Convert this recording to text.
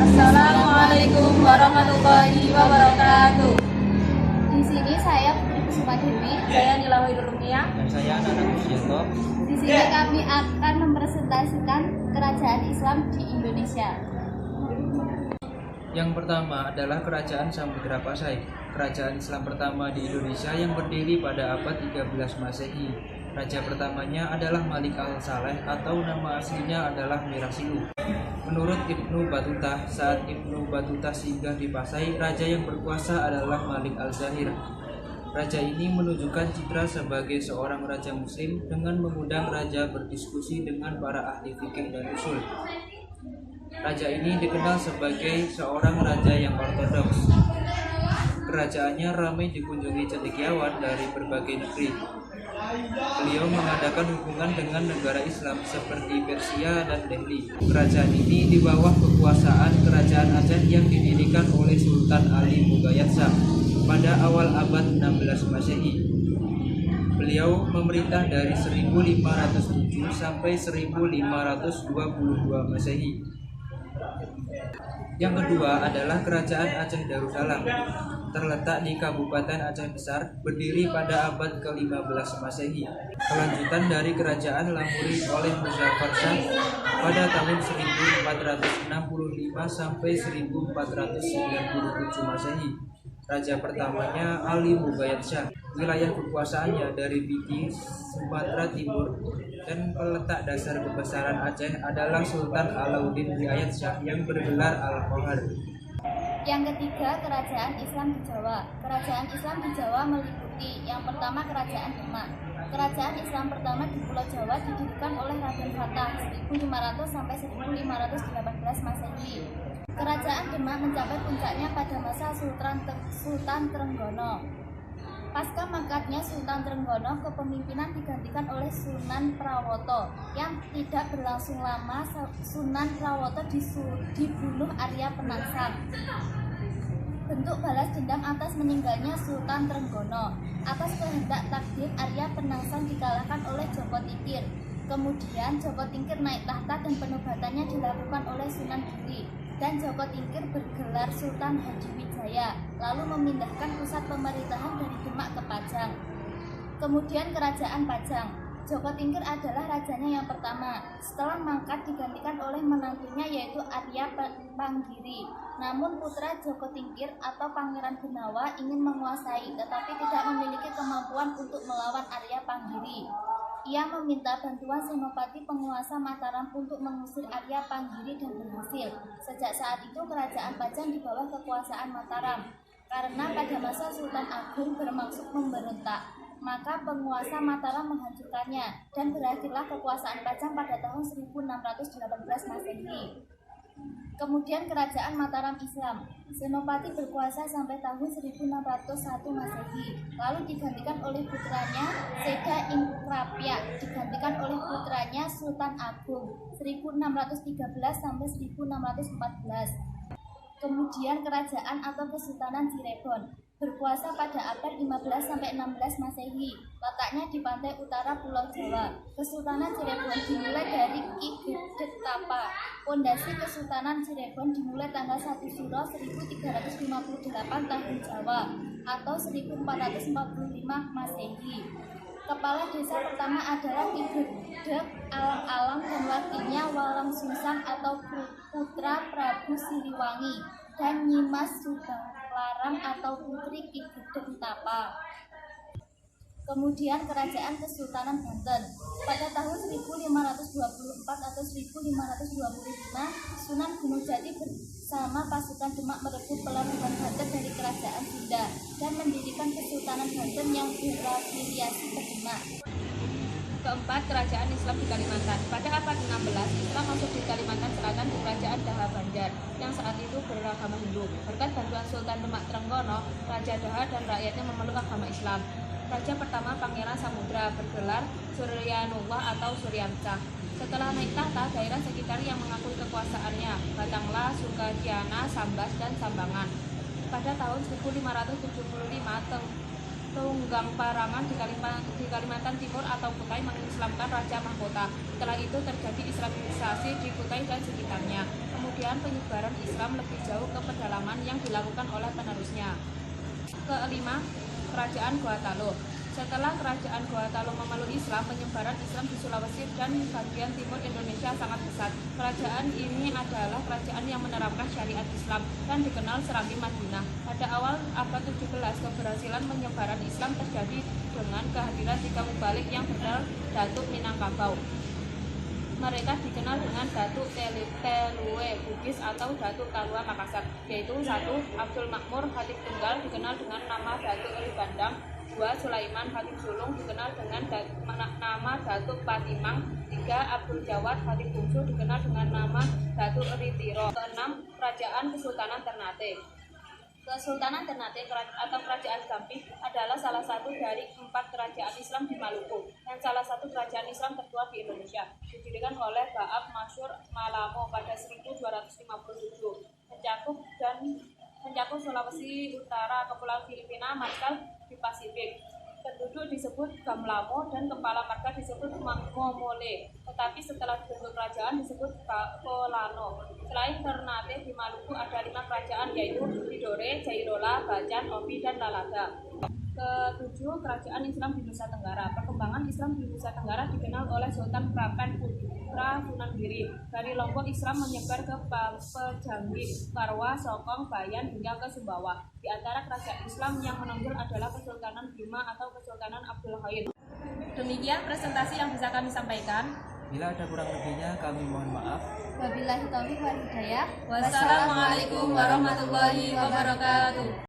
Assalamualaikum warahmatullahi wabarakatuh. Di sini saya Putri Kusuma Dewi. Saya Nila Wahyudurnia. Dan saya Nana Kusyanto. Di sini kami akan mempresentasikan kerajaan Islam di Indonesia. Yang pertama adalah Kerajaan Samudra Pasai, kerajaan Islam pertama di Indonesia yang berdiri pada abad 13 Masehi. Raja pertamanya adalah Malik al-Saleh atau nama aslinya adalah Mirasilu. Menurut Ibnu Battuta, saat Ibnu Battuta singgah di Pasai, raja yang berkuasa adalah Malik al-Zahir. Raja ini menunjukkan citra sebagai seorang raja muslim dengan mengundang raja berdiskusi dengan para ahli fikih dan usul. Raja ini dikenal sebagai seorang raja yang ortodoks. Kerajaannya ramai dikunjungi cendekiawan dari berbagai negeri. Beliau mengadakan hubungan dengan negara Islam seperti Persia dan Delhi. Kerajaan ini di bawah kekuasaan Kerajaan Aceh yang didirikan oleh Sultan Ali Mogayat Shah pada awal abad 16 Masehi. Beliau memerintah dari 1507 sampai 1522 Masehi. Yang kedua adalah Kerajaan Aceh Darussalam, terletak di Kabupaten Aceh Besar, berdiri pada abad ke-15 Masehi. Kelanjutan dari Kerajaan Lamuri oleh Muzaffar Shah pada tahun 1465 sampai 1497 Masehi. Raja pertamanya Ali Mogayat Shah. Wilayah kekuasaannya dari Pidi, Sumatera Timur, dan peletak dasar kebesaran Aceh adalah Sultan Alauddin Riayat Shah yang bergelar Al-Qahar. Yang ketiga, kerajaan Islam di Jawa. Kerajaan Islam di Jawa meliputi yang pertama Kerajaan Demak. Kerajaan Islam pertama di Pulau Jawa didirikan oleh Raden Fatah 1500 sampai 1518 Masehi. Kerajaan Demak mencapai puncaknya pada masa Sultan Trenggono. Pasca mangkatnya Sultan Trenggono, kepemimpinan digantikan oleh Sunan Prawoto. Yang tidak berlangsung lama, Sunan Prawoto dibunuh Arya Penangsang. Bentuk balas dendam atas meninggalnya Sultan Trenggono. Atas kehendak takdir, Arya Penangsang dikalahkan oleh Joko Tingkir. Kemudian Joko Tingkir naik tahta dan penobatannya dilakukan oleh Sunan Giri. Dan Joko Tingkir bergelar Sultan Hadiwijaya, lalu memindahkan pusat pemerintahan dari Demak ke Pajang. Kemudian Kerajaan Pajang. Joko Tingkir adalah rajanya yang pertama. Setelah mangkat digantikan oleh menantunya yaitu Arya Panggiri. Namun putra Joko Tingkir atau Pangeran Benawa ingin menguasai tetapi tidak memiliki kemampuan untuk melawan Arya Panggiri. Ia meminta bantuan Senopati penguasa Mataram untuk mengusir Arya Panggiri dan berhasil. Sejak saat itu Kerajaan Pajang di bawah kekuasaan Mataram. Karena pada masa Sultan Agung bermaksud memberontak, maka penguasa Mataram menghancurkannya dan berakhirlah kekuasaan Pajang pada tahun 1618 Masehi. Kemudian Kerajaan Mataram Islam. Senopati berkuasa sampai tahun 1601 Masehi, lalu digantikan oleh putranya Seda Ingkrapyak, digantikan oleh putranya Sultan Agung 1613 sampai 1614. Kemudian Kerajaan atau Kesultanan Cirebon berkuasa pada abad 15 sampai 16 Masehi. Letaknya di pantai utara Pulau Jawa. Kesultanan Cirebon dimulai dari Ki Gedhek Tapa. Pondasi Kesultanan Cirebon dimulai tanggal 1 Suro 1358 tahun Jawa atau 1445 Masehi. Kepala desa pertama adalah Ki Gedhek Alang-Alang dan wakilnya Walang Sungsang atau putra Prabu Siliwangi dan Nyimas Subanglarang atau putri Ki Gedhek Tapa. Kemudian Kerajaan Kesultanan Banten. Pada tahun 1524 atau 1525, Sunan Gunung Jati bersama pasukan Demak merebut pelabuhan Banten dari Kerajaan Sunda dan mendirikan Kesultanan Banten yang berafiliasi ke Demak. Keempat, Kerajaan Islam di Kalimantan. Pada abad 16, Islam masuk di Kalimantan Selatan di Kerajaan Daha Banjar yang saat itu beragama Hindu. Berkat bantuan Sultan Demak Trenggono, Raja Daha dan rakyatnya memeluk agama Islam. Raja pertama Pangeran Samudra bergelar Suryanullah atau Suryancah. Setelah naik tahta, daerah sekitar yang mengakui kekuasaannya, Batanglah, Sukadiana, Sambas, dan Sambangan. Pada tahun 1575, Tunggang Parangan di Kalimantan Timur atau Kutai mengislamkan Raja Mahkota. Setelah itu terjadi Islamisasi di Kutai dan sekitarnya. Kemudian Kemudian penyebaran Islam lebih jauh ke pedalaman yang dilakukan oleh penerusnya. Kelima, Kerajaan Gorontalo. Setelah Kerajaan Gorontalo memeluk Islam, penyebaran Islam di Sulawesi dan bagian timur Indonesia sangat pesat. Kerajaan ini adalah kerajaan yang menerapkan syariat Islam dan dikenal serambi Madinah. Pada awal abad 17, keberhasilan penyebaran Islam terjadi dengan kehadiran 3 mubalik yang bernama Datuk Minangkabau. Mereka dikenal dengan Datuk Telue Bugis atau Datuk Talua Makassar, yaitu 1. Abdul Makmur Khatib Tunggal dikenal dengan nama Datuk Eri Bandang, 2. Sulaiman Khatib Sulung dikenal dengan nama Datuk Patimang, 3. Abdul Jawad Khatib Bungsu dikenal dengan nama Datuk Eri Tiro. 6. Kerajaan Kesultanan Ternate. Kesultanan Ternate atau Kerajaan Gamping adalah salah satu dari 4 kerajaan Islam di Maluku dan salah satu kerajaan Islam tertua di Indonesia. Didirikan oleh Baab Masyur Malamo pada 1257, mencakup Sulawesi Utara, Kepulauan Filipina, Marshall di Pasifik. Penduduk disebut Gamlamo dan kepala marga disebut Momole. Tetapi setelah dibentuk kerajaan disebut Kolano. Selain Ternate, di Maluku ada 5 kerajaan, yaitu Tidore, Jairola, Bacan, Opi, dan Lalaga. Ketujuh, Kerajaan Islam di Nusa Tenggara. Perkembangan Islam di Nusa Tenggara dikenal oleh Sultan Prapen Putra Sunan Giri. Dari Lombok, Islam menyebar ke Pejanggi, Karwa, Sokong, Bayan, hingga ke Sumbawa. Di antara kerajaan Islam yang menonjol adalah Kesultanan Bima atau Kesultanan Abdul Hamid. Demikian presentasi yang bisa kami sampaikan. Bila ada kurang lebihnya, kami mohon maaf. Wabillahi taufiq wal hidayah. Wassalamualaikum warahmatullahi wabarakatuh.